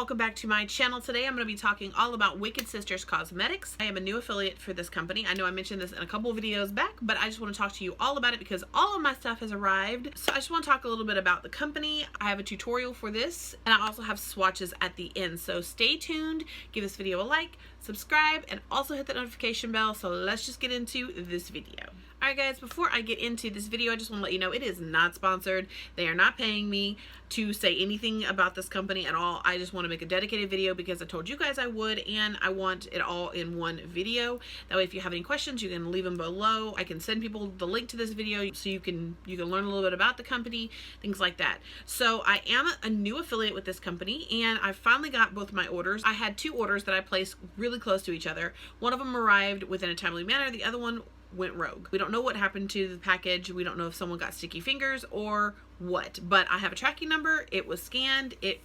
welcome back to my channel. Today I'm going to be talking all about Wicked Sisters Cosmetics. I am a new affiliate for this company. I know I mentioned this in a couple of videos back, but I just want to talk to you all about it because all of my stuff has arrived. So I just want to talk a little bit about the company. I have a tutorial for this, and I also have swatches at the end. So stay tuned, give this video a like, subscribe, and also hit the notification bell. So let's just get into this video. Alright guys, before I get into this video, I just want to let you know it is not sponsored. They are not paying me to say anything about this company at all. I just want to make a dedicated video because I told you guys I would, and I want it all in one video. That way if you have any questions, you can leave them below. I can send people the link to this video so you can learn a little bit about the company, things like that. So I am a new affiliate with this company, and I finally got both my orders. I had two orders that I placed really close to each other. One of them arrived within a timely manner. The other one went rogue. We don't know what happened to the package. We don't know if someone got sticky fingers or what, but I have a tracking number. It was scanned. It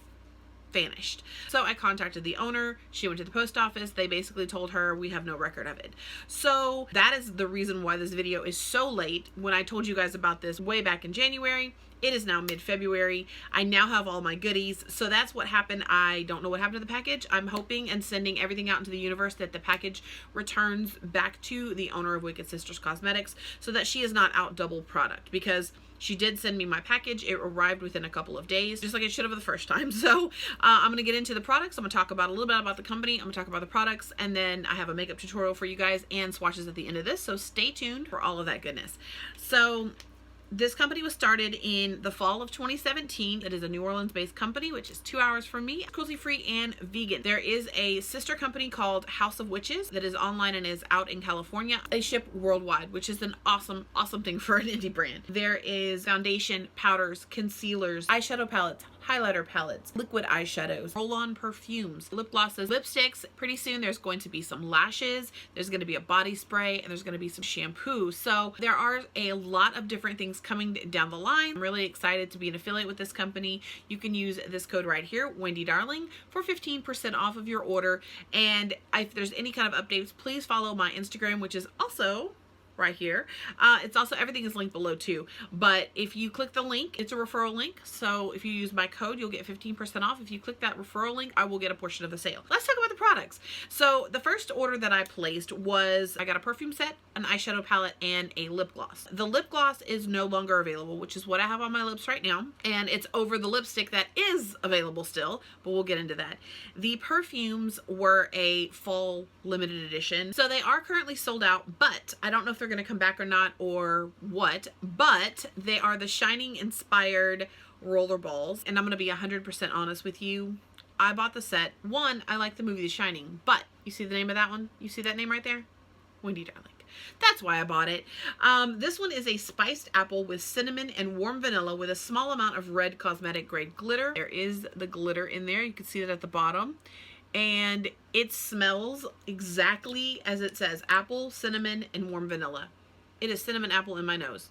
vanished. So I contacted the owner. She went to the post office. They basically told her we have no record of it. So that is the reason why this video is so late. When I told you guys about this way back in January, it is now mid-February. I now have all my goodies. So that's what happened. I don't know what happened to the package. I'm hoping and sending everything out into the universe that the package returns back to the owner of Wicked Sisters Cosmetics so that she is not out double product, because she did send me my package. It arrived within a couple of days, just like it should have the first time. So I'm going to get into the products. I'm going to talk about a little bit about the company. I'm going to talk about the products, and then I have a makeup tutorial for you guys and swatches at the end of this. So stay tuned for all of that goodness. So this company was started in the fall of 2017. It is a New Orleans-based company, which is 2 hours from me, cruelty-free and vegan. There is a sister company called House of Witches that is online and is out in California. They ship worldwide, which is an awesome thing for an indie brand. There is foundation, powders, concealers, eyeshadow palettes, highlighter palettes, liquid eyeshadows, roll-on perfumes, lip glosses, lipsticks. Pretty soon there's going to be some lashes, there's going to be a body spray, and there's going to be some shampoo. So there are a lot of different things coming down the line. I'm really excited to be an affiliate with this company. You can use this code right here, Wendy Darling, for 15% off of your order. And if there's any kind of updates, please follow my Instagram, which is also right here. It's also, everything is linked below too, but if you click the link, it's a referral link, so if you use my code, you'll get 15% off. If you click that referral link, I will get a portion of the sale. Let's talk about the products. So the first order that I placed was, I got a perfume set, an eyeshadow palette, and a lip gloss. The lip gloss is no longer available, which is what I have on my lips right now, and it's over the lipstick that is available still, but we'll get into that. The perfumes were a fall limited edition, so they are currently sold out, but I don't know if they're going to come back or not or what, but they are the Shining inspired roller balls. And I'm going to be 100% honest with you. I bought the set. One, I like the movie The Shining, but you see the name of that one? You see that name right there? Wendy Darling. That's why I bought it. This one is a spiced apple with cinnamon and warm vanilla with a small amount of red cosmetic grade glitter. There is the glitter in there. You can see that at the bottom. And it smells exactly as it says, apple, cinnamon, and warm vanilla. It is cinnamon apple in my nose.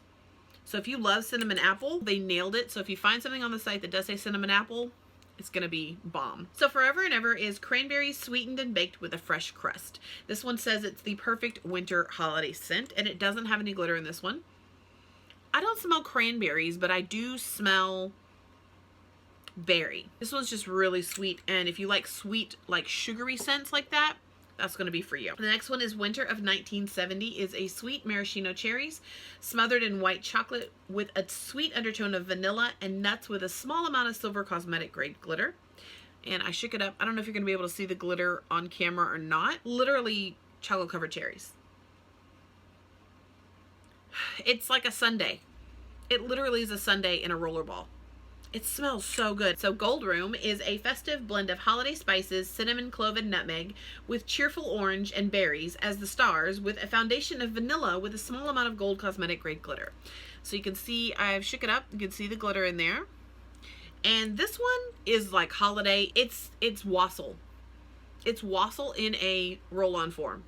So if you love cinnamon apple, they nailed it. So if you find something on the site that does say cinnamon apple, it's gonna be bomb. So Forever and Ever is cranberry sweetened and baked with a fresh crust. This one says it's the perfect winter holiday scent, and it doesn't have any glitter in this one. I don't smell cranberries, but I do smell berry. This one's just really sweet, and if you like sweet, like sugary scents like that, that's going to be for you. The next one is Winter of 1970, is a sweet maraschino cherries smothered in white chocolate with a sweet undertone of vanilla and nuts with a small amount of silver cosmetic grade glitter. And I shook it up. I don't know if you're going to be able to see the glitter on camera or not. Literally chocolate covered cherries. It's like a sundae. It literally is a sundae in a roller ball. It smells so good. So Gold Room is a festive blend of holiday spices, cinnamon, clove, and nutmeg with cheerful orange and berries as the stars, with a foundation of vanilla with a small amount of gold cosmetic grade glitter. So you can see I've shook it up. You can see the glitter in there. And this one is like holiday. It's wassail. It's wassail in a roll-on form.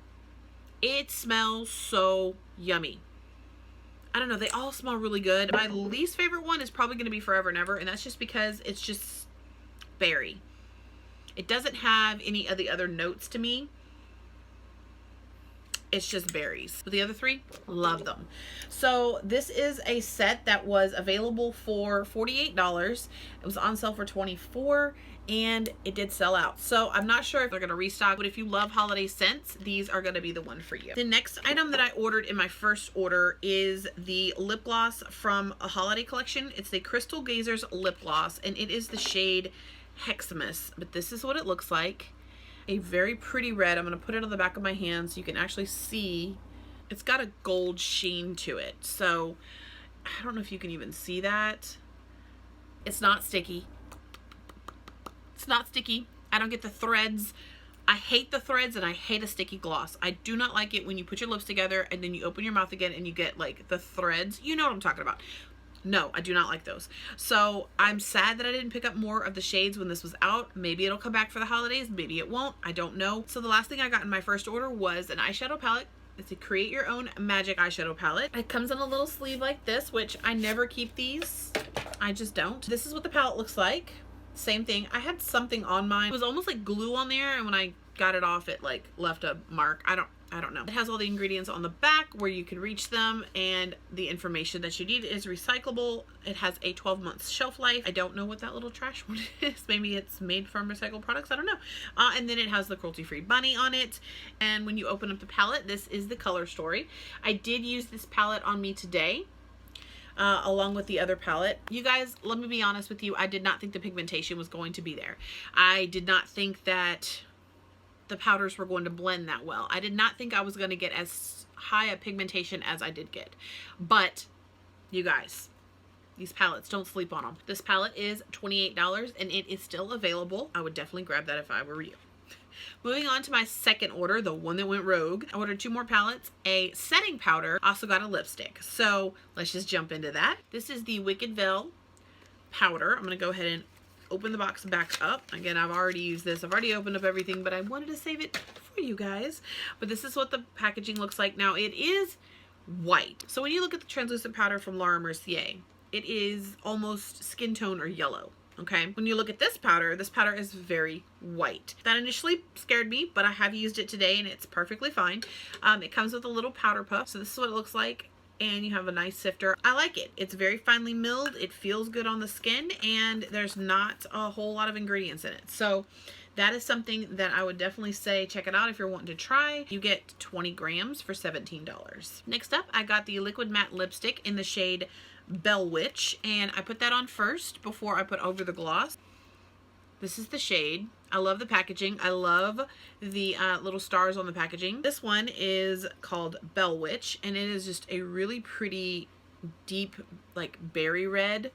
It smells so yummy. I don't know, they all smell really good. My least favorite one is probably going to be Forever and Ever, and that's just because it's just berry. It doesn't have any of the other notes to me. it's just berries. But the other three, love them. So this is a set that was available for $48. It was on sale for $24, and it did sell out. So I'm not sure if they're gonna restock, but if you love holiday scents, these are gonna be the one for you. The next item that I ordered in my first order is the lip gloss from a holiday collection. It's the Crystal Gazers lip gloss, and it is the shade Hexamus, but this is what it looks like. A very pretty red. I'm going to put it on the back of my hand so you can actually see. It's got a gold sheen to it. So I don't know if you can even see that. It's not sticky. It's not sticky. I don't get the threads. I hate the threads, and I hate a sticky gloss. I do not like it when you put your lips together and then you open your mouth again and you get like the threads. You know what I'm talking about. No, I do not like those. So I'm sad that I didn't pick up more of the shades when this was out. Maybe it'll come back for the holidays. Maybe it won't. I don't know. So the last thing I got in my first order was an eyeshadow palette. It's a Create Your Own Magic eyeshadow palette. It comes in a little sleeve like this, which I never keep these. I just don't. This is what the palette looks like. Same thing. I had something on mine. It was almost like glue on there, and when I got it off, it like left a mark. I don't know. It has all the ingredients on the back where you can reach them, and the information that you need is recyclable. It has a 12-month shelf life. I don't know what that little trash one is. Maybe it's made from recycled products. I don't know. And then it has the cruelty-free bunny on it. And when you open up the palette, this is the color story. I did use this palette on me today, along with the other palette. You guys, let me be honest with you. I did not think the pigmentation was going to be there. I did not think that the powders were going to blend that well. I did not think I was going to get as high a pigmentation as I did get. But you guys, these palettes, don't sleep on them. This palette is $28 and it is still available. I would definitely grab that if I were you. Moving on to my second order, the one that went rogue. I ordered 2 more palettes, a setting powder, also got a lipstick. So let's just jump into that. This is the Wicked Veil powder. I'm going to go ahead and open the box back up. Again, I've already used this. I've already opened up everything, but I wanted to save it for you guys. But this is what the packaging looks like. Now, it is white. So when you look at the translucent powder from Laura Mercier, it is almost skin tone or yellow. Okay, when you look at this powder is very white. That initially scared me, but I have used it today and it's perfectly fine. It comes with a little powder puff. So this is what it looks like. And you have a nice sifter. I like it. It's very finely milled. It feels good on the skin, and there's not a whole lot of ingredients in it. So that is something that I would definitely say check it out if you're wanting to try. You get 20 grams for $17. Next up, I got the liquid matte lipstick in the shade Bell Witch, and I put that on first before I put over the gloss. This is the shade. I love the packaging. I love the little stars on the packaging. This one is called Bell Witch, and it is just a really pretty deep like berry red,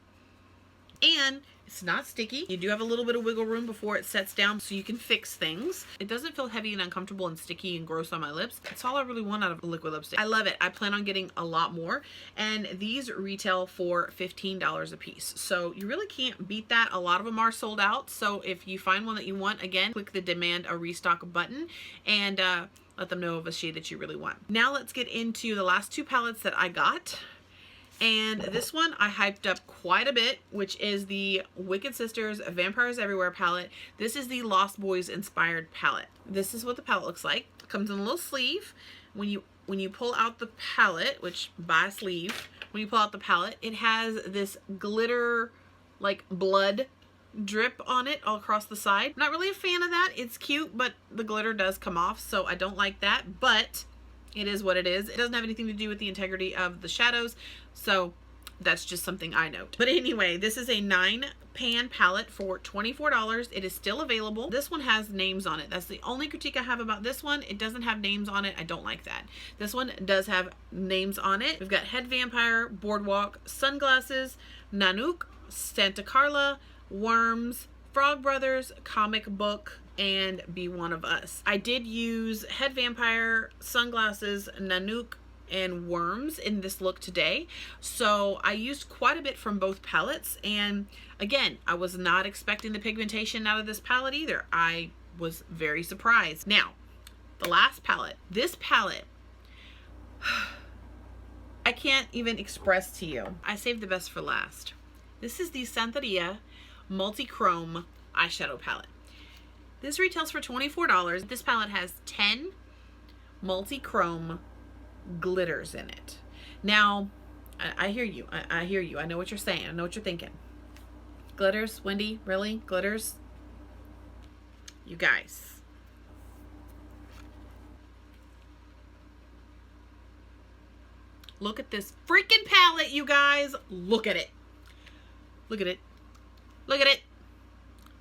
and it's not sticky. You do have a little bit of wiggle room before it sets down so you can fix things. It doesn't feel heavy and uncomfortable and sticky and gross on my lips. That's all I really want out of a liquid lipstick. I love it. I plan on getting a lot more, and these retail for $15 a piece. So you really can't beat that. A lot of them are sold out. So if you find one that you want, again, click the demand a restock button and let them know of a shade that you really want. Now let's get into the last 2 palettes that I got. And this one I hyped up quite a bit, which is the Wicked Sisters Vampires Everywhere palette. This is the Lost Boys inspired palette. This is what the palette looks like. It comes in a little sleeve. When you pull out the palette, which by sleeve, when you pull out the palette, it has this glitter like blood drip on it all across the side. I'm not really a fan of that. It's cute, but the glitter does come off, so I don't like that, but it is what it is. It doesn't have anything to do with the integrity of the shadows, so that's just something I note. But anyway, this is a 9-pan palette for $24. It is still available. This one has names on it. That's the only critique I have about this one. It doesn't have names on it. I don't like that. This one does have names on it. We've got Head Vampire, Boardwalk, Sunglasses, Nanook, Santa Carla, Worms, Frog Brothers, Comic Book, and Be One of Us. I did use Head Vampire, Sunglasses, Nanook, and Worms in this look today. So I used quite a bit from both palettes, and again, I was not expecting the pigmentation out of this palette either. I was very surprised. Now, the last palette. This palette, I can't even express to you. I saved the best for last. This is the Santeria Multi-Chrome eyeshadow palette. This retails for $24. This palette has 10 multi-chrome glitters in it. Now, I hear you. I hear you. I know what you're saying. I know what you're thinking. Glitters, Wendy? Really? Glitters? You guys. Look at this freaking palette, you guys. Look at it. Look at it. Look at it.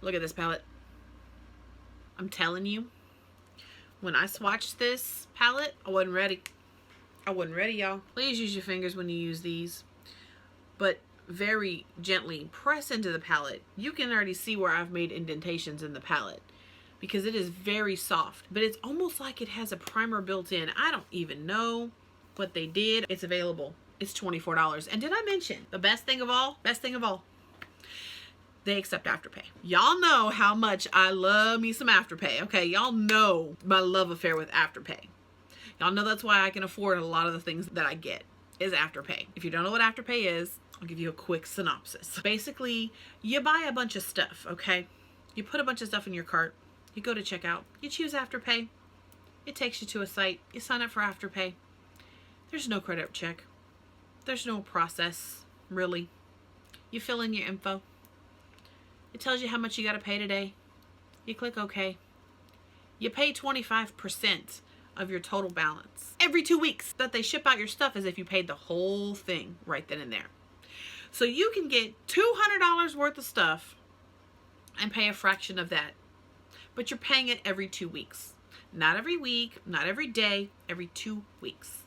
Look at this palette. I'm telling you, when I swatched this palette, I wasn't ready. I wasn't ready, y'all. Please use your fingers when you use these, but very gently press into the palette. You can already see where I've made indentations in the palette because it is very soft, but it's almost like it has a primer built in. I don't even know what they did. It's available. It's $24. And did I mention the best thing of all? Best thing of all, they accept Afterpay. Y'all know how much I love me some Afterpay, okay? Y'all know my love affair with Afterpay. Y'all know that's why I can afford a lot of the things that I get is Afterpay. If you don't know what Afterpay is, I'll give you a quick synopsis. Basically, you buy a bunch of stuff, okay? You put a bunch of stuff in your cart. You go to checkout. You choose Afterpay. It takes you to a site. You sign up for Afterpay. There's no credit check. There's no process, really. You fill in your info. It tells you how much you got to pay today. You click OK. You pay 25% of your total balance every 2 weeks that they ship out your stuff as if you paid the whole thing right then and there. So you can get $200 worth of stuff and pay a fraction of that, but you're paying it every 2 weeks. Not every week, not every day, every 2 weeks.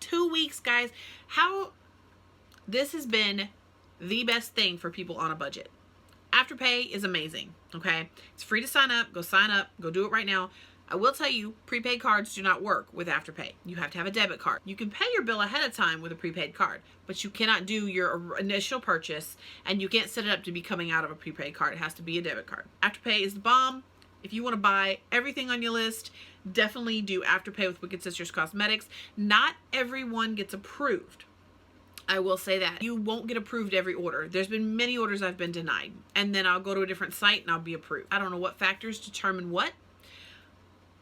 2 weeks, guys. How this has been the best thing for people on a budget. Afterpay is amazing, okay? It's free to sign up. Go sign up. Go do it right now. I will tell you, prepaid cards do not work with Afterpay. You have to have a debit card. You can pay your bill ahead of time with a prepaid card, but you cannot do your initial purchase, and you can't set it up to be coming out of a prepaid card. It has to be a debit card. Afterpay is the bomb. If you want to buy everything on your list, definitely do Afterpay with Wicked Sisters Cosmetics. Not everyone gets approved. I will say that. You won't get approved every order. There's been many orders I've been denied, and then I'll go to a different site and I'll be approved. I don't know what factors determine what,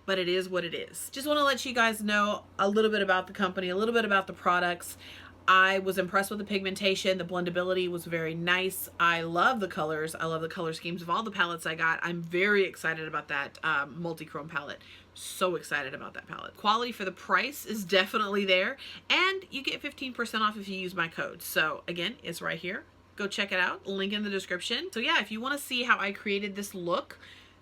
but it is what it is. Just want to let you guys know a little bit about the company, a little bit about the products. I was impressed with the pigmentation. The blendability was very nice. I love the colors. I love the color schemes of all the palettes I got. I'm very excited about that multi-chrome palette. So excited about that palette. Quality for the price is definitely there. And you get 15% off if you use my code. So again, it's right here. Go check it out. Link in the description. So yeah, if you want to see how I created this look,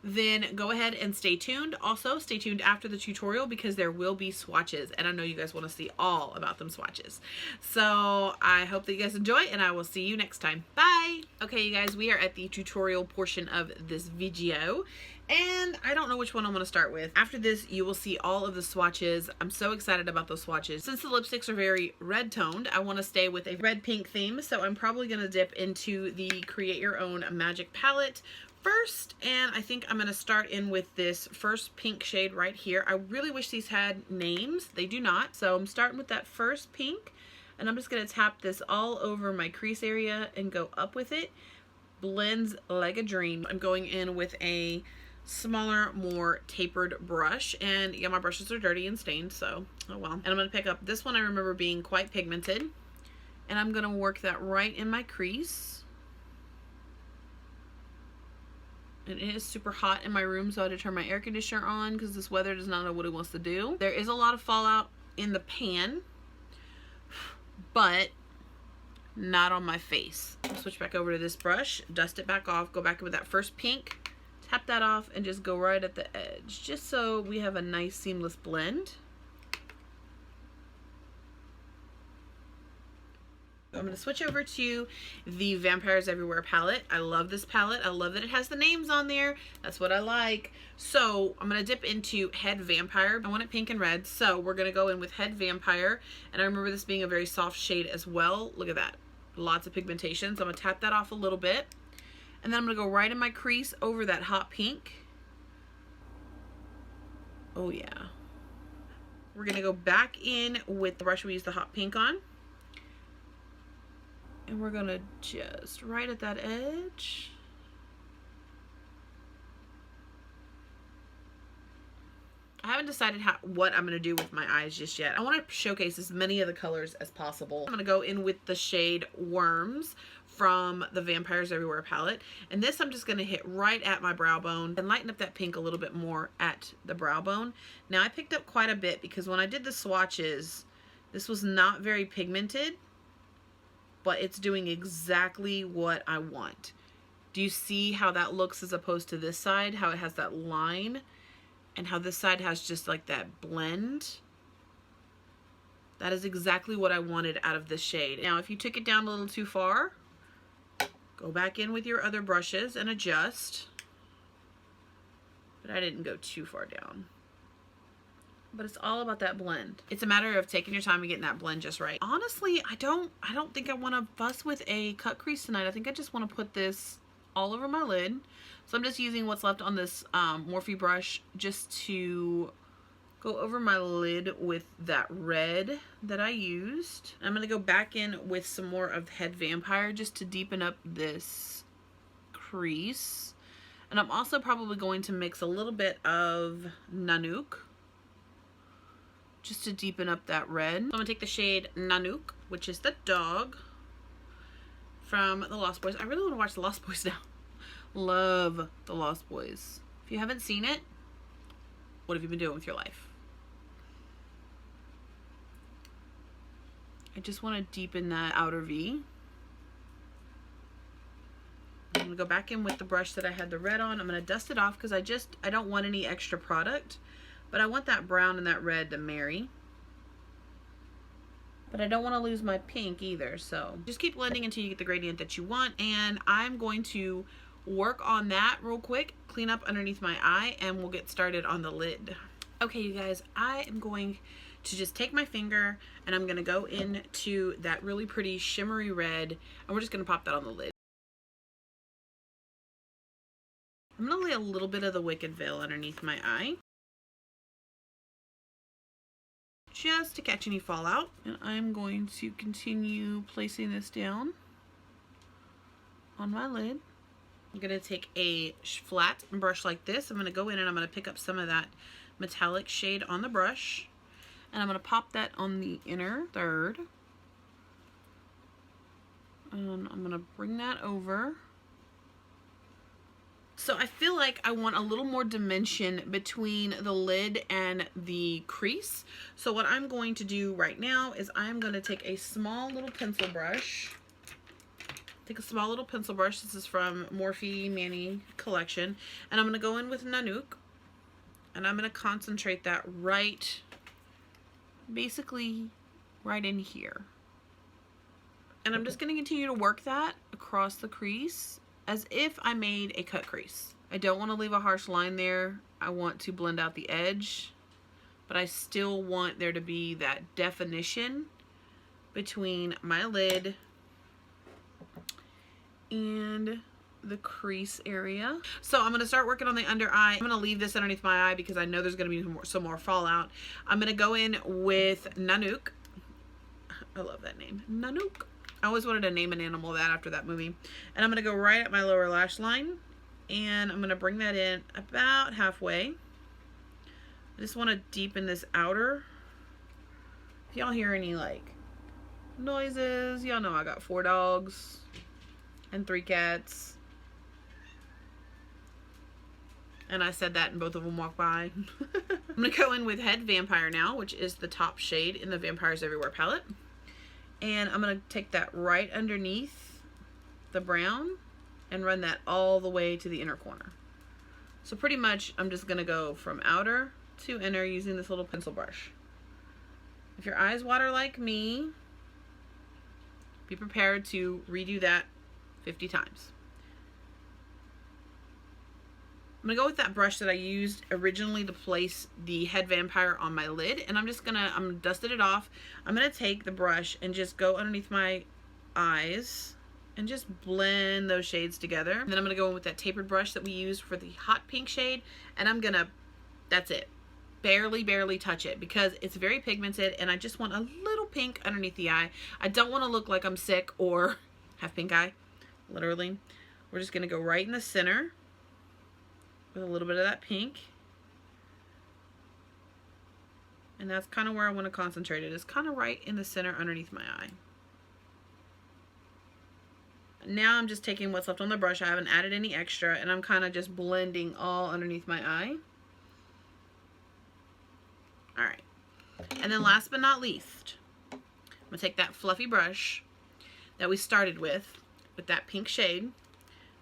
then go ahead and stay tuned. Also, stay tuned after the tutorial because there will be swatches, and I know you guys want to see all about them swatches. So I hope that you guys enjoy, and I will see you next time. Bye! Okay, you guys, we are at the tutorial portion of this video, and I don't know which one I'm going to start with. After this, you will see all of the swatches. I'm so excited about those swatches. Since the lipsticks are very red toned, I want to stay with a red pink theme, so I'm probably going to dip into the Create Your Own Magic palette first, and I think I'm going to start in with this first pink shade right here. I really wish these had names. They do not. So I'm starting with that first pink, and I'm just going to tap this all over my crease area and go up with it. Blends like a dream. I'm going in with a smaller, more tapered brush, and yeah, my brushes are dirty and stained, so oh well. And I'm going to pick up this one. I remember being quite pigmented, and I'm going to work that right in my crease. And it is super hot in my room, so I had to turn my air conditioner on because this weather does not know what it wants to do. There is a lot of fallout in the pan, but not on my face. I'll switch back over to this brush, dust it back off, go back with that first pink, tap that off, and just go right at the edge, just so we have a nice seamless blend. I'm going to switch over to the Vampires Everywhere palette. I love this palette. I love that it has the names on there. That's what I like. So I'm going to dip into Head Vampire. I want it pink and red, so we're going to go in with Head Vampire. And I remember this being a very soft shade as well. Look at that. Lots of pigmentation. So I'm going to tap that off a little bit. And then I'm going to go right in my crease over that hot pink. Oh yeah. We're going to go back in with the brush we used the hot pink on. And we're gonna just right at that edge. I haven't decided what I'm going to do with my eyes just yet. I want to showcase as many of the colors as possible. I'm going to go in with the shade Worms from the Vampires Everywhere palette. And this I'm just going to hit right at my brow bone and lighten up that pink a little bit more at the brow bone. Now I picked up quite a bit because when I did the swatches, this was not very pigmented, but it's doing exactly what I want. Do you see how that looks as opposed to this side? How it has that line and how this side has just like that blend? That is exactly what I wanted out of this shade. Now, if you took it down a little too far, go back in with your other brushes and adjust. But I didn't go too far down. But it's all about that blend. It's a matter of taking your time and getting that blend just right. Honestly, I don't think I want to fuss with a cut crease tonight. I think I just want to put this all over my lid. So I'm just using what's left on this Morphe brush just to go over my lid with that red that I used. I'm gonna go back in with some more of Head Vampire just to deepen up this crease. And I'm also probably going to mix a little bit of Nanook just to deepen up that red. So I'm gonna take the shade Nanook, which is the dog from the Lost Boys. I really want to watch the Lost Boys now. Love the Lost Boys. If you haven't seen it, what have you been doing with your life? I just want to deepen that outer V. I'm going to go back in with the brush that I had the red on. I'm going to dust it off because I don't want any extra product, but I want that brown and that red to marry. But I don't want to lose my pink either, so just keep blending until you get the gradient that you want. And I'm going to work on that real quick, clean up underneath my eye, and we'll get started on the lid. Okay, you guys, I am going to just take my finger and I'm going to go into that really pretty shimmery red, and we're just going to pop that on the lid. I'm going to lay a little bit of the Wicked Veil underneath my eye, just to catch any fallout. And I'm going to continue placing this down on my lid. I'm going to take a flat brush like this. I'm going to go in and I'm going to pick up some of that metallic shade on the brush, and I'm going to pop that on the inner third. And I'm going to bring that over. So I feel like I want a little more dimension between the lid and the crease. So what I'm going to do right now is I'm going to take a small little pencil brush. This is from Morphe Manny collection. And I'm going to go in with Nanook. And I'm going to concentrate that basically right in here. And I'm just going to continue to work that across the crease as if I made a cut crease. I don't want to leave a harsh line there. I want to blend out the edge, but I still want there to be that definition between my lid and the crease area. So I'm going to start working on the under eye. I'm going to leave this underneath my eye because I know there's going to be some more fallout. I'm going to go in with Nanook. I love that name, Nanook. I always wanted to name an animal that after that movie. And I'm going to go right at my lower lash line, and I'm going to bring that in about halfway. I just want to deepen this outer. If y'all hear any like noises, y'all know I got 4 dogs and 3 cats. And I said that and both of them walked by. I'm going to go in with Head Vampire now, which is the top shade in the Vampires Everywhere palette. And I'm going to take that right underneath the brown and run that all the way to the inner corner. So pretty much I'm just going to go from outer to inner using this little pencil brush. If your eyes water like me, be prepared to redo that 50 times. I'm going to go with that brush that I used originally to place the Head Vampire on my lid, and I'm dusted it off. I'm going to take the brush and just go underneath my eyes and just blend those shades together. And then I'm going to go in with that tapered brush that we used for the hot pink shade, and I'm going to, that's it. Barely touch it because it's very pigmented and I just want a little pink underneath the eye. I don't want to look like I'm sick or have pink eye, literally. We're just going to go right in the center with a little bit of that pink. And that's kind of where I want to concentrate it. It's kind of right in the center underneath my eye. Now I'm just taking what's left on the brush. I haven't added any extra, and I'm kind of just blending all underneath my eye. All right. And then last but not least, I'm going to take that fluffy brush that we started with that pink shade.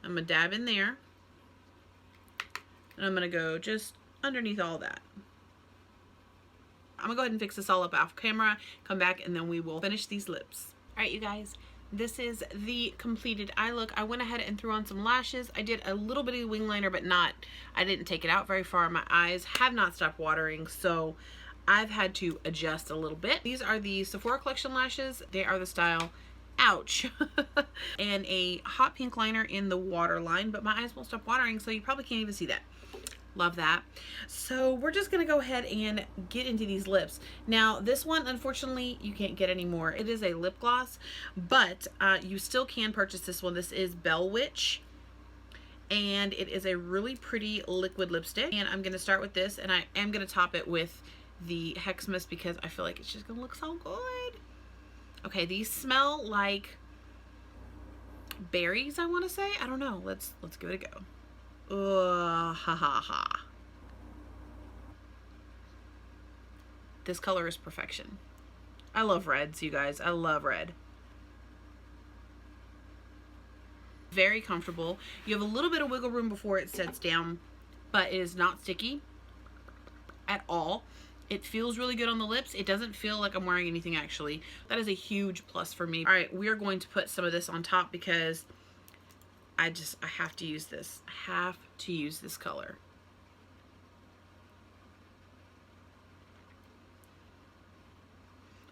I'm going to dab in there. And I'm going to go just underneath all that. I'm going to go ahead and fix this all up off camera, come back, and then we will finish these lips. All right, you guys. This is the completed eye look. I went ahead and threw on some lashes. I did a little bit of wing liner, but I didn't take it out very far. My eyes have not stopped watering, so I've had to adjust a little bit. These are the Sephora Collection lashes. They are the style, ouch, and a hot pink liner in the waterline, but my eyes won't stop watering, so you probably can't even see that. Love that. So we're just gonna go ahead and get into these lips. Now this one, unfortunately, you can't get anymore. It is a lip gloss, but you still can purchase this one. This is Bell Witch, and it is a really pretty liquid lipstick. And I'm gonna start with this, and I am gonna top it with the Hexmas because I feel like it's just gonna look so good. Okay, these smell like berries, I want to say. I don't know. Let's give it a go. Ha ha ha. This color is perfection. I love reds, you guys. I love red. Very comfortable. You have a little bit of wiggle room before it sets down, but it is not sticky at all. It feels really good on the lips. It doesn't feel like I'm wearing anything actually. That is a huge plus for me. All right, we are going to put some of this on top because I have to use this. I have to use this color.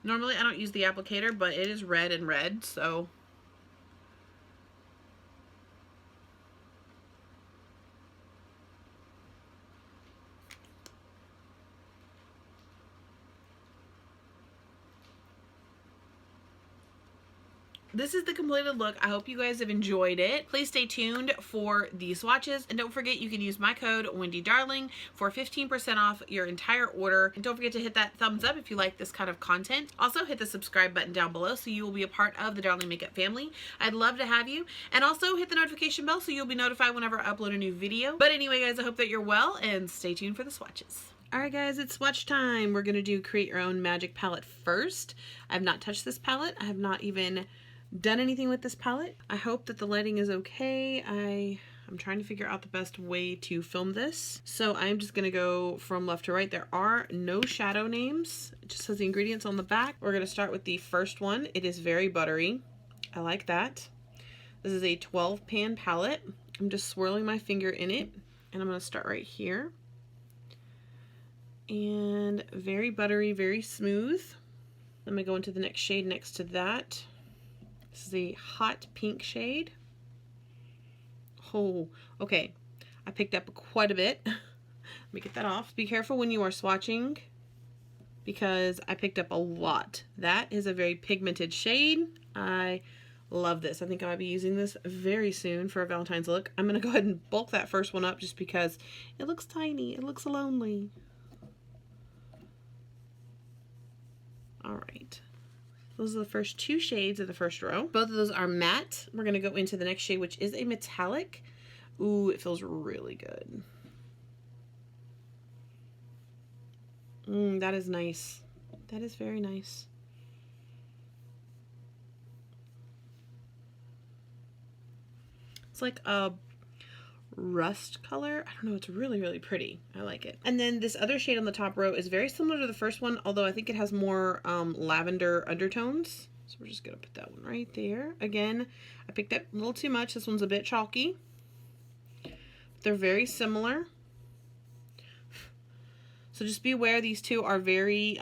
Normally I don't use the applicator, but it is red and red, so this is the completed look. I hope you guys have enjoyed it. Please stay tuned for the swatches. And don't forget, you can use my code WendyDarling for 15% off your entire order. And don't forget to hit that thumbs up if you like this kind of content. Also, hit the subscribe button down below so you will be a part of the Darling Makeup family. I'd love to have you. And also hit the notification bell so you'll be notified whenever I upload a new video. But anyway, guys, I hope that you're well, and stay tuned for the swatches. Alright guys, it's swatch time. We're going to do Create Your Own Magic palette first. I have not touched this palette. I have not even done anything with this palette. I hope that the lighting is okay. I'm trying to figure out the best way to film this. So I'm just gonna go from left to right. There are no shadow names. It just says the ingredients on the back. We're gonna start with the first one. It is very buttery. I like that. This is a 12 pan palette. I'm just swirling my finger in it, and I'm gonna start right here. And very buttery, very smooth. I'm gonna go into the next shade next to that. This is a hot pink shade. Oh, okay. I picked up quite a bit. Let me get that off. Be careful when you are swatching because I picked up a lot. That is a very pigmented shade. I love this. I think I might be using this very soon for a Valentine's look. I'm going to go ahead and bulk that first one up just because it looks tiny. It looks lonely. All right. Those are the first two shades of the first row. Both of those are matte. We're going to go into the next shade, which is a metallic. Ooh, it feels really good. That is nice. That is very nice. It's like a rust color. I don't know, it's really, really pretty. I like it. And then this other shade on the top row is very similar to the first one, although I think it has more lavender undertones. So we're just gonna put that one right there. Again, I picked up a little too much. This one's a bit chalky. They're very similar. So just be aware these two are very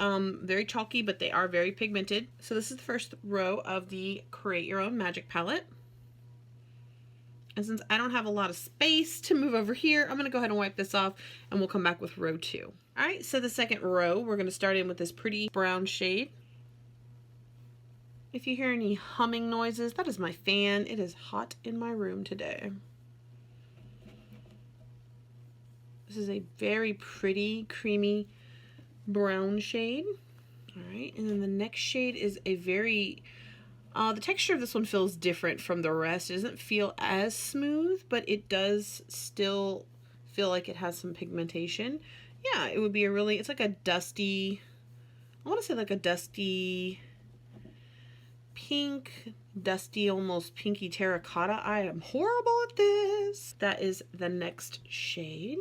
chalky, but they are very pigmented. So this is the first row of the Create Your Own Magic palette. And since I don't have a lot of space to move over here, I'm going to go ahead and wipe this off and we'll come back with row 2. All right, so the second row, we're going to start in with this pretty brown shade. If you hear any humming noises, that is my fan. It is hot in my room today. This is a very pretty, creamy, brown shade. All right, and then the next shade is a very, the texture of this one feels different from the rest. It doesn't feel as smooth, but it does still feel like it has some pigmentation. Yeah, it would be a really, it's like a dusty, I want to say like a dusty pink, dusty, almost pinky terracotta. I am horrible at this. That is the next shade.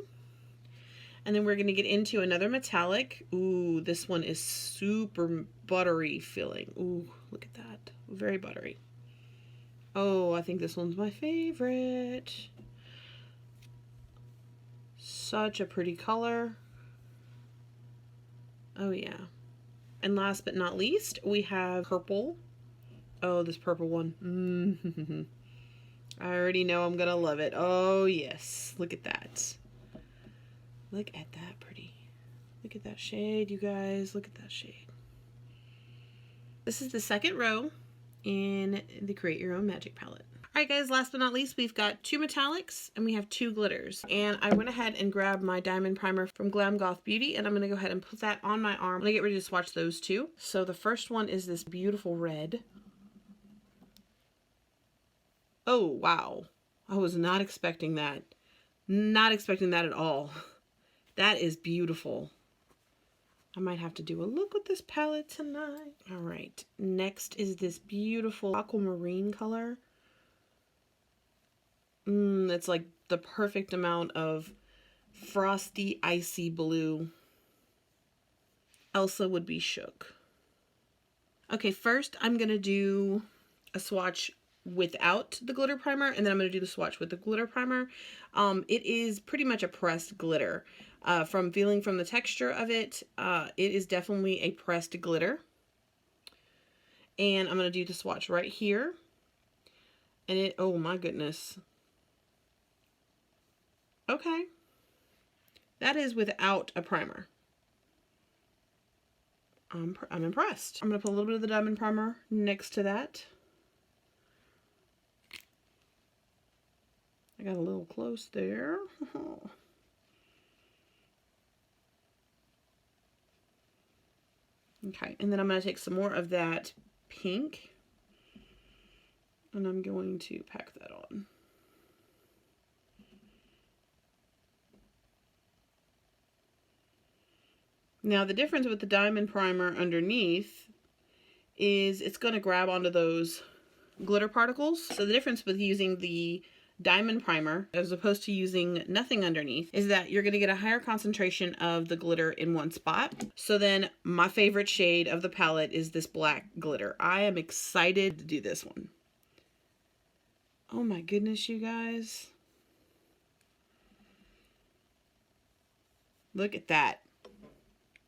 And then we're going to get into another metallic. Ooh, this one is super buttery feeling. Ooh, look at that. Very buttery. Oh, I think this one's my favorite. Such a pretty color. Oh, yeah. And last but not least, we have purple. Oh, this purple one. I already know I'm going to love it. Oh, yes. Look at that. Look at that pretty. Look at that shade, you guys. Look at that shade. This is the second row in the Create Your Own Magic palette. Alright guys, last but not least, we've got 2 metallics and we have 2 glitters. And I went ahead and grabbed my diamond primer from Glam Goth Beauty, and I'm going to go ahead and put that on my arm. I'm going to get ready to swatch those 2. So the first one is this beautiful red. Oh, wow. I was not expecting that. Not expecting that at all. That is beautiful. I might have to do a look with this palette tonight. All right, next is this beautiful aquamarine color. It's like the perfect amount of frosty, icy blue. Elsa would be shook. Okay, first I'm gonna do a swatch without the glitter primer, and then I'm going to do the swatch with the glitter primer. It is pretty much a pressed glitter. From feeling from the texture of it, it is definitely a pressed glitter. And I'm going to do the swatch right here. And it, oh my goodness. Okay. That is without a primer. I'm impressed. I'm going to put a little bit of the diamond primer next to that. I got a little close there. Okay, and then I'm going to take some more of that pink, and I'm going to pack that on. Now the difference with the diamond primer underneath is it's going to grab onto those glitter particles. So the difference with using the diamond primer as opposed to using nothing underneath is that you're going to get a higher concentration of the glitter in one spot. So then my favorite shade of the palette is this black glitter. I am excited to do this one. Oh my goodness, you guys. Look at that.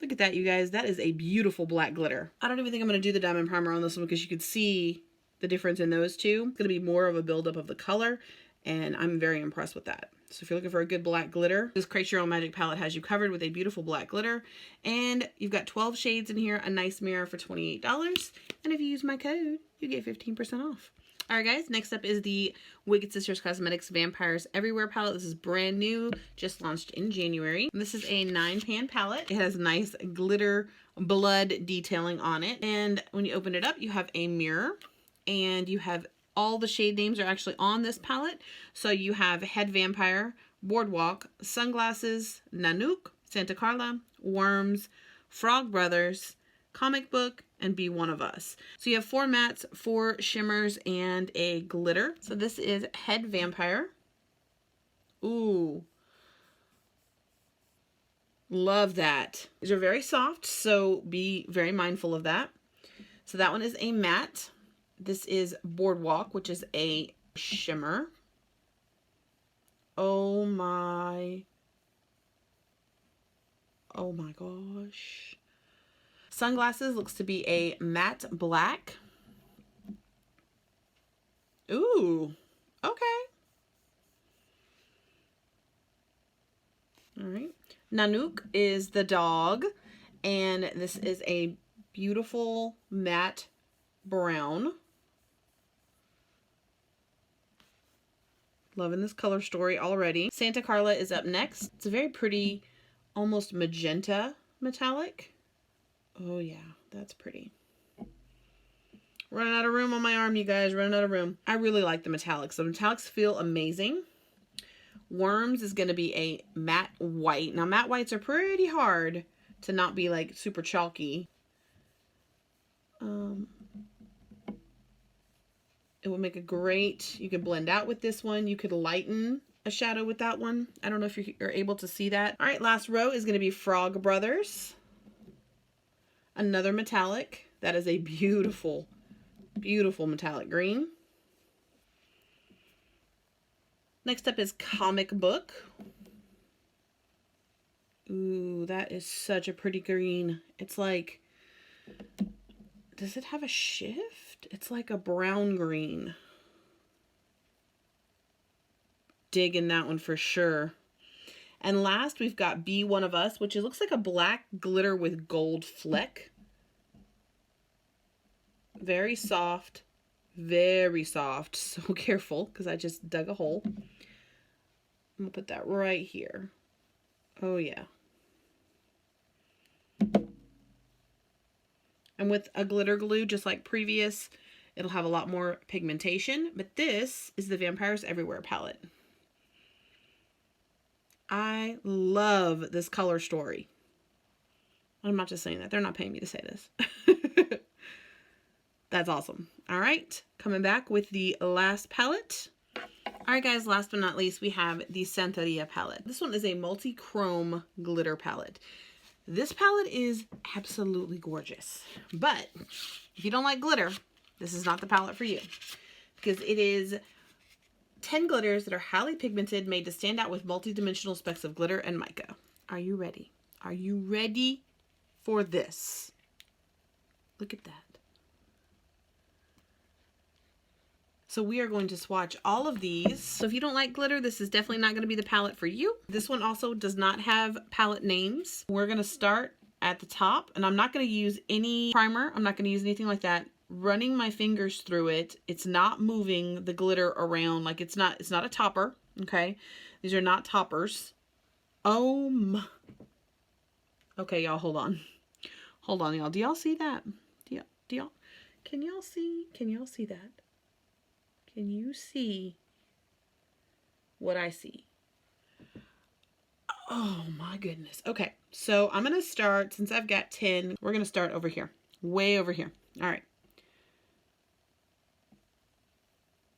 Look at that, you guys. That is a beautiful black glitter. I don't even think I'm going to do the diamond primer on this one because you could see the difference in those two. It's going to be more of a buildup of the color, and I'm very impressed with that. So if you're looking for a good black glitter, this Create Your Own Magic palette has you covered with a beautiful black glitter. And you've got 12 shades in here, a nice mirror for $28. And if you use my code, you get 15% off. Alright guys, next up is the Wicked Sisters Cosmetics Vampires Everywhere palette. This is brand new, just launched in January. And this is a 9-pan palette. It has nice glitter blood detailing on it. And when you open it up, you have a mirror. And you have all the shade names are actually on this palette. So you have Head Vampire, Boardwalk, Sunglasses, Nanook, Santa Carla, Worms, Frog Brothers, Comic Book, and Be One of Us. So you have 4 mattes, 4 shimmers, and a glitter. So this is Head Vampire. Ooh. Love that. These are very soft, so be very mindful of that. So that one is a matte. This is Boardwalk, which is a shimmer. Oh my gosh. Sunglasses looks to be a matte black. Ooh, okay. All right. Nanook is the dog, and this is a beautiful matte brown. Loving this color story already. Santa Carla is up next. It's a very pretty, almost magenta metallic. Oh yeah, that's pretty. Running out of room on my arm, you guys. Running out of room. I really like the metallics. The metallics feel amazing. Worms is going to be a matte white. Now, matte whites are pretty hard to not be like super chalky. It will make a great, you could blend out with this one. You could lighten a shadow with that one. I don't know if you're able to see that. All right, last row is going to be Frog Brothers. Another metallic. That is a beautiful, beautiful metallic green. Next up is Comic Book. Ooh, that is such a pretty green. It's like, does it have a shift? It's like a brown green. Digging that one for sure. And last, we've got Be One of Us, which looks like a black glitter with gold fleck. Very soft. Very soft. So careful, because I just dug a hole. I'm going to put that right here. Oh, yeah. And with a glitter glue, just like previous, it'll have a lot more pigmentation. But this is the Vampires Everywhere palette. I love this color story. I'm not just saying that. They're not paying me to say this. That's awesome. All right, coming back with the last palette. All right, guys, last but not least, we have the Santeria palette. This one is a multi-chrome glitter palette. This palette is absolutely gorgeous. But if you don't like glitter, this is not the palette for you. Because it is 10 glitters that are highly pigmented, made to stand out with multi-dimensional specks of glitter and mica. Are you ready? Are you ready for this? Look at that. So we are going to swatch all of these. So if you don't like glitter, this is definitely not going to be the palette for you. This one also does not have palette names. We're going to start at the top, and I'm not going to use any primer. I'm not going to use anything like that. Running my fingers through it, it's not moving the glitter around. Like it's not a topper, okay? These are not toppers. Oh my. Okay, y'all, hold on. Hold on, y'all. Do y'all see that? Do y'all, can y'all see that? Can you see what I see? Oh my goodness. Okay, so I'm going to start, since I've got 10, we're going to start over here. Way over here. All right.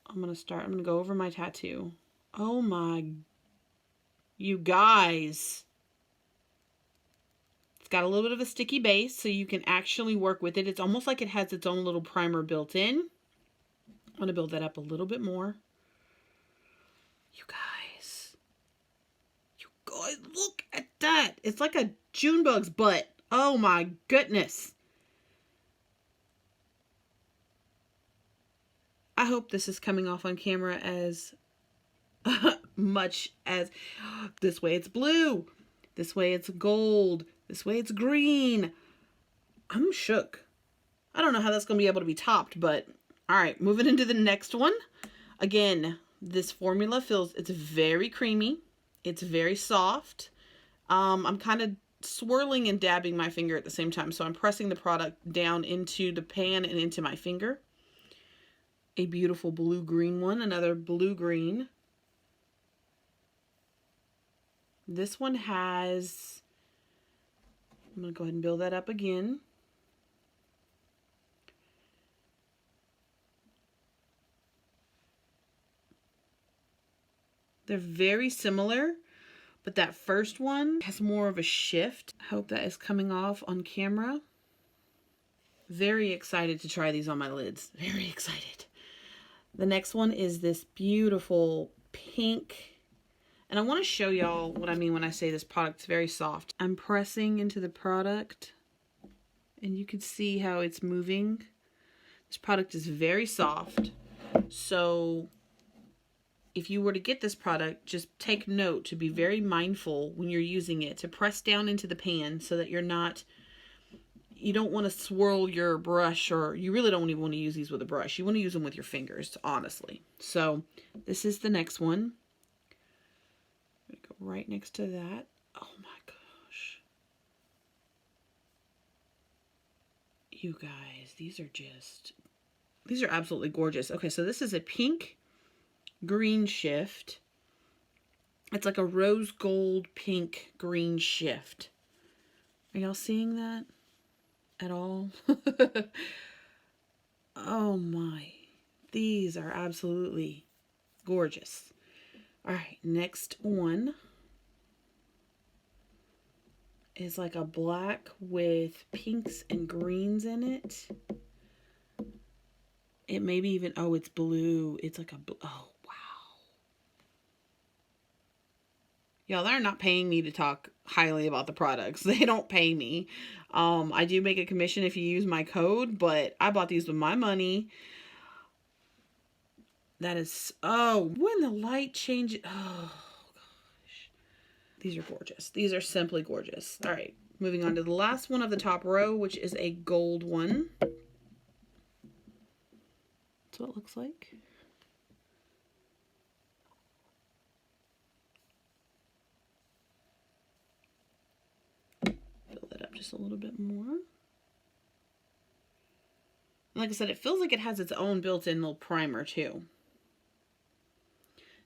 I'm going to go over my tattoo. Oh my, you guys. It's got a little bit of a sticky base, so you can actually work with it. It's almost like it has its own little primer built in. I'm going to build that up a little bit more. You guys, look at that. It's like a June bug's butt. Oh my goodness. I hope this is coming off on camera as much as this way it's blue, this way it's gold, this way it's green. I'm shook. I don't know how that's going to be able to be topped, but all right, moving into the next one. Again, this formula it's very creamy. It's very soft. I'm kind of swirling and dabbing my finger at the same time. So I'm pressing the product down into the pan and into my finger. A beautiful blue-green one, another blue-green. This one has, I'm going to go ahead and build that up again. They're very similar, but that first one has more of a shift. I hope that is coming off on camera. Very excited to try these on my lids. Very excited. The next one is this beautiful pink. And I want to show y'all what I mean when I say this product's very soft. I'm pressing into the product, and you can see how it's moving. This product is very soft. So if you were to get this product, just take note to be very mindful when you're using it, to press down into the pan so that you don't want to swirl your brush, or you really don't even want to use these with a brush. You want to use them with your fingers, honestly. So this is the next one. I'm going to go right next to that. Oh my gosh. You guys, these are absolutely gorgeous. Okay, so this is a pink green shift. It's like a rose gold pink green shift. Are y'all seeing that at all? Oh my. These are absolutely gorgeous. All right, next one is like a black with pinks and greens in it. It may be even, oh, it's blue. It's like oh, wow. Y'all, they're not paying me to talk highly about the products. They don't pay me. I do make a commission if you use my code, but I bought these with my money. That is, oh, when the light changes, oh gosh. These are gorgeous. These are simply gorgeous. All right, moving on to the last one of the top row, which is a gold one. That's what it looks like. Fill that up just a little bit more. Like I said, it feels like it has its own built-in little primer too.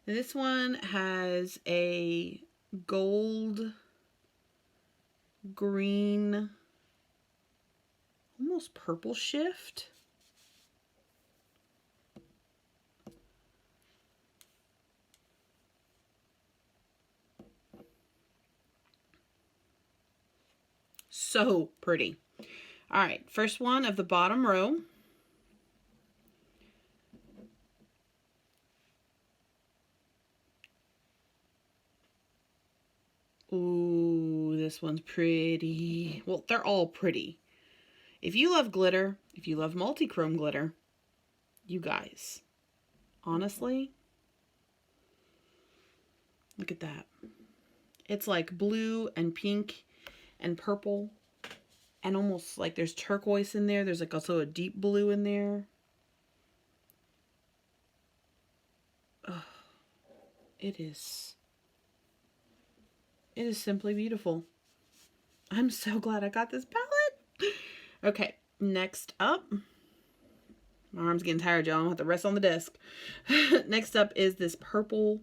This one has a gold, green, almost purple shift. So pretty. All right, first one of the bottom row. Ooh, this one's pretty. Well, they're all pretty. If you love glitter, if you love multi-chrome glitter, you guys, honestly, look at that. It's like blue and pink and purple and almost like there's turquoise in there. There's like also a deep blue in there. Oh, it is simply beautiful. I'm so glad I got this palette. Okay, next up. My arm's getting tired, y'all. I'm gonna have to rest on the desk. Next up is this purple.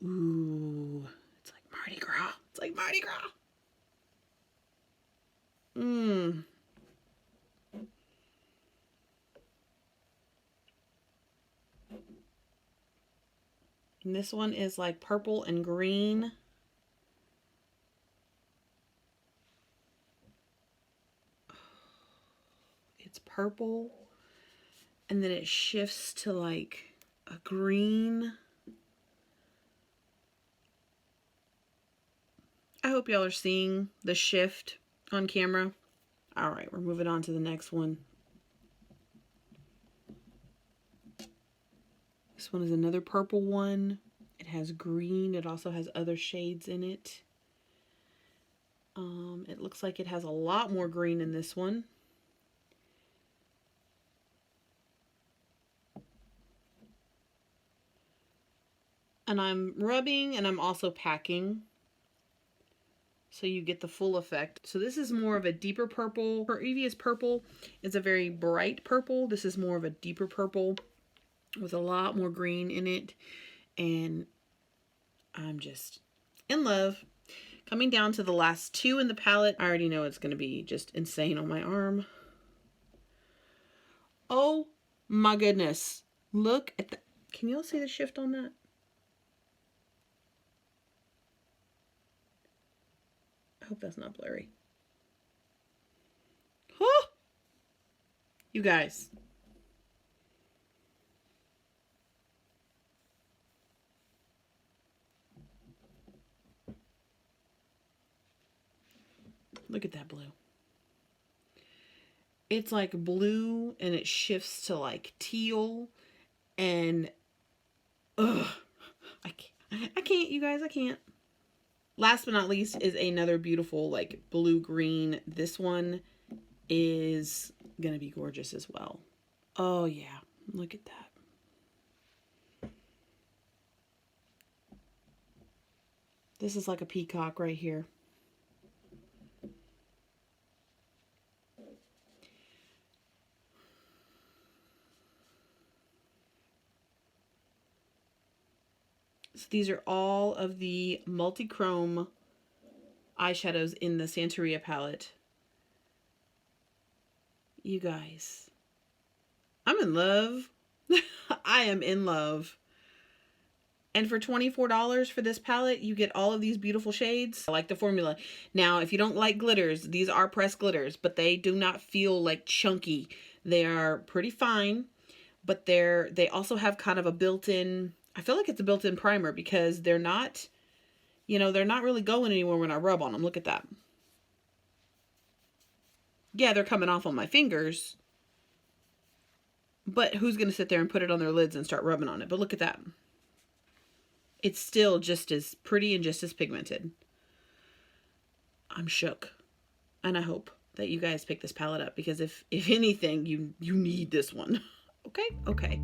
Ooh, it's like Mardi Gras. It's like Mardi Gras. Mmm. And this one is like purple and green. It's purple. And then it shifts to like a green. I hope y'all are seeing the shift on camera. All right, we're moving on to the next one. This one is another purple one. It has green. It also has other shades in it. It looks like it has a lot more green in this one. And I'm rubbing and I'm also packing, so you get the full effect. So this is more of a deeper purple. Previous purple is a very bright purple. This is more of a deeper purple with a lot more green in it. And I'm just in love. Coming down to the last two in the palette. I already know it's going to be just insane on my arm. Oh my goodness. Look at that. Can y'all see the shift on that? I hope that's not blurry. Huh? You guys. Look at that blue. It's like blue and it shifts to like teal and ugh, I can't, you guys, I can't. Last but not least is another beautiful like blue green. This one is gonna be gorgeous as well. Oh yeah, look at that. This is like a peacock right here. So these are all of the multi-chrome eyeshadows in the Santeria palette. You guys, I'm in love. I am in love. And for $24 for this palette, you get all of these beautiful shades. I like the formula. Now, if you don't like glitters, these are pressed glitters, but they do not feel like chunky. They are pretty fine, but they also have kind of a built-in, I feel like it's a built-in primer because they're not, you know, they're not really going anywhere when I rub on them. Look at that. Yeah, they're coming off on my fingers, but who's going to sit there and put it on their lids and start rubbing on it? But look at that. It's still just as pretty and just as pigmented. I'm shook. And I hope that you guys pick this palette up because if anything, you need this one. Okay? Okay.